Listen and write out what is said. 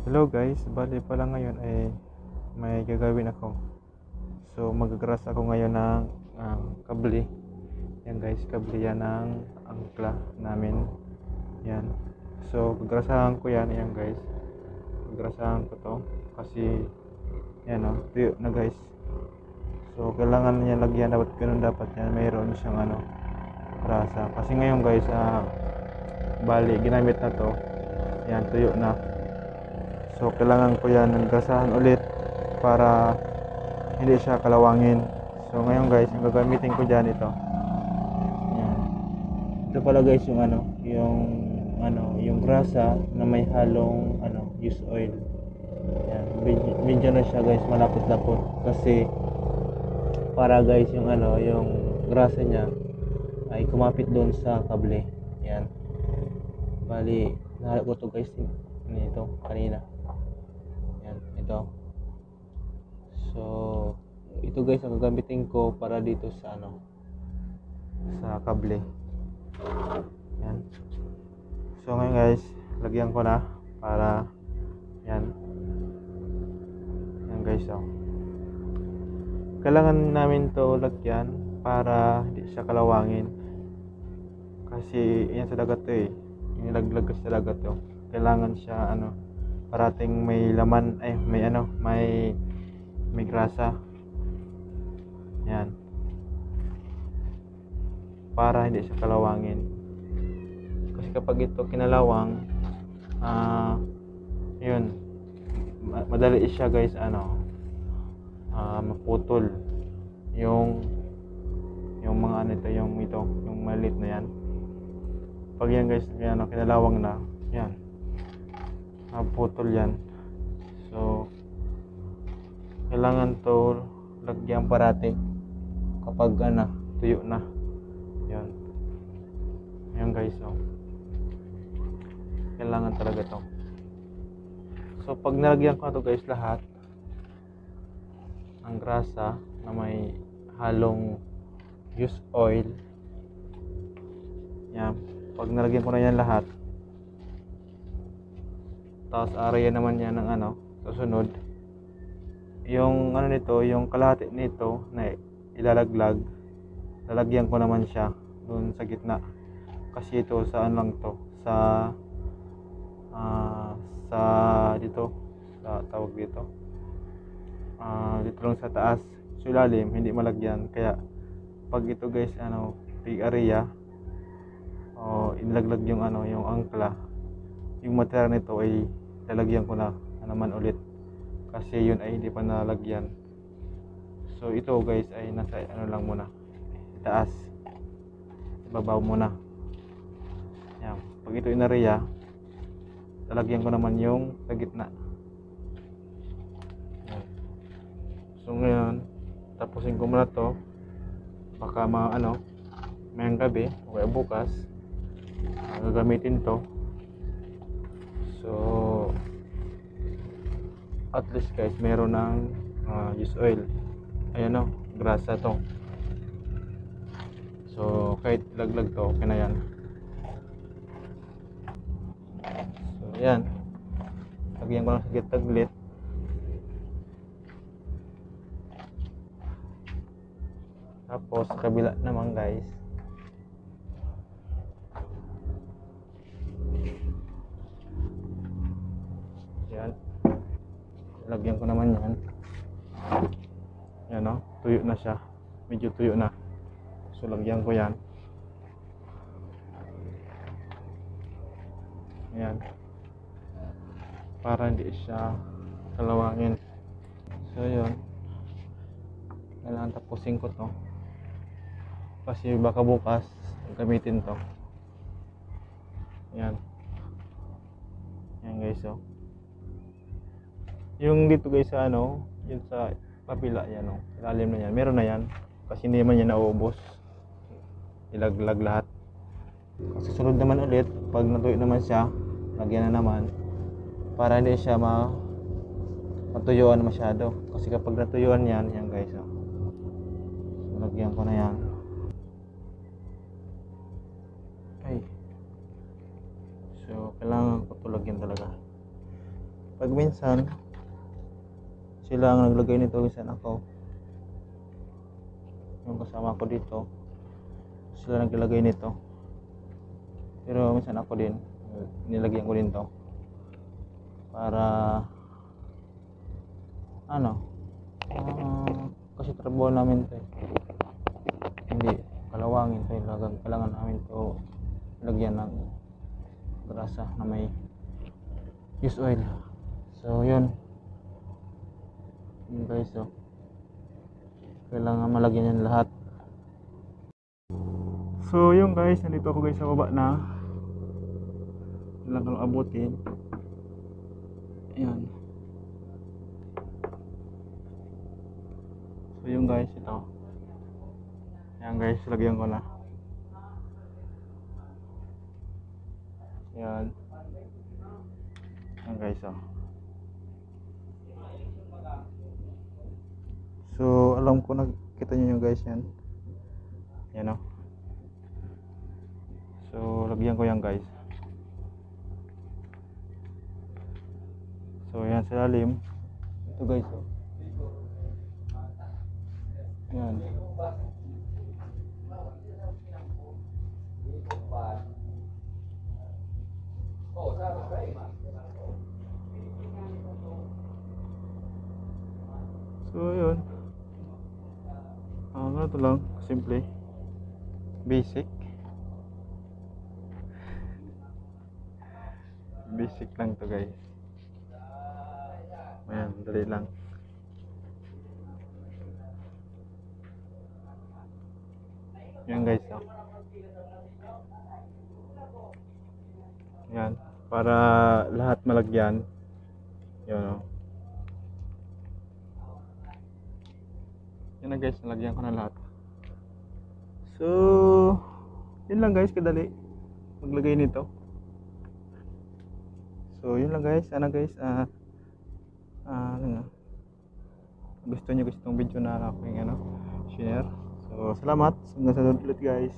Hello guys, bali pala ngayon ay may gagawin ako. So magagras ako ngayon ng kable. Yan guys, kable yan ng angkla namin. Yan. So gagrasahan ko yan guys. Gagrasahan ko to kasi yan tuyo na guys. So kailangan niya lagyan, dapat ganun dapat yan. Mayroon siyang grasa. Kasi ngayon guys, bali ginamit na to. Yan, tuyo na. So kailangan ko yan ng gasahan ulit para hindi siya kalawangin. So ngayon guys, yung gagamitin ko dyan ito. Yan. Ito pala guys yung grasa na may halong used oil. Yan. Medyo na siya guys malapot-lapot kasi para guys yung grasa niya ay kumapit doon sa kable. Yan. Bali, nahalap ko to guys nito kanina. Yan, ito. So, ito guys ang gagamitin ko para dito sa sa kable. Yan. So ngayon guys, lagyan ko na para yan. Yan guys, kailangan namin to lagyan para hindi siya kalawangin. Kasi yan sa dagat to inilaglag sa dagat to. Kailangan siya parating may laman may grasa. Yan. Para hindi siya kalawangin. Kasi kapag ito kinalawang yun madali siya guys maputol yung mga yung maliit na yan. Pag yan guys kinalawang na yan, maputol yan. So kailangan to lagyan parati kapag tuyo na yan. Yan guys, kailangan talaga to. So pag nalagyan ko na to guys lahat ng grasa na may halong used oil, yan, pag nalagyan ko na yan lahat, tapos area naman yan ng susunod yung nito, yung kalahati nito na ilalaglag, lalagyan ko naman siya doon sa gitna. Kasi ito saan lang to sa dito sa tawag dito dito lang sa taas, sa ilalim hindi malagyan. Kaya pag ito guys big area inilaglag yung yung angkla, yung material nito ay lalagyan ko na naman ulit kasi yun ay hindi pa nalagyan. So ito guys ay nasa lang muna, taas, ibabaw muna. Yan. Pag ito inarea, lalagyan ko naman yung sa gitna. Yan. So ngayon tapusin ko muna to, baka mayang gabi o bukas gagamitin to. So at least guys meron ng used oil, ayan grasa to. So kahit laglag to, okay na yan. So yan, lagyan ko lang sa gitaglit. Tapos kabila naman guys, yan, lagyan ko naman yan. Yan tuyo na siya, medyo tuyo na. So lagyan ko yan. Yan, para hindi siya kalawangin. So yun, kailangan tapusin ko to kasi baka bukas gamitin to. Yan. Yan guys, yung dito guys sa yun sa papila yan ilalim na yan, meron na yan kasi hindi naman yan nauubos, ilaglag lahat. Kasi sunod naman ulit pag natuyo naman siya, lagyan na naman para hindi siya matuyuan masyado. Kasi kapag natuyuan yan guys, lagyan ko na yan. So kailangan ko ito lagyan talaga. pag minsan sila ang naglagay nito, minsan ako, yung kasama ko dito, sila naglalagay nito, pero minsan ako din nilagyan ko din to para ano, kasi trabaho namin to hindi kalawangin to, kailangan namin to lagyan ng grasa na may use oil. So yun guys, so kailangan malagyan yan lahat. So yun guys, nandito ako guys sa baba na, lang abutin. Ayan. So yun guys, ito. Ayan guys, lagyan ko na. Ayan. Ayan guys, oh. So alam ko nakita nyo yung guys yan. Yan, oh. So lagyan ko yan guys. So yan sa lalim. Ito guys, oh. Yan. So yun. Ganito lang, simple. Basic. Basic lang to guys. Ayan, dali lang. Yan guys, oh. Yan, para lahat malagyan. Yan, oh. Yan na guys, nalagyan ko na lahat. So yun lang guys, kadali maglagay nito. So yun lang guys, sana guys gusto nyo, gustong video na ako yung share. So salamat, hanggang sa ulit guys.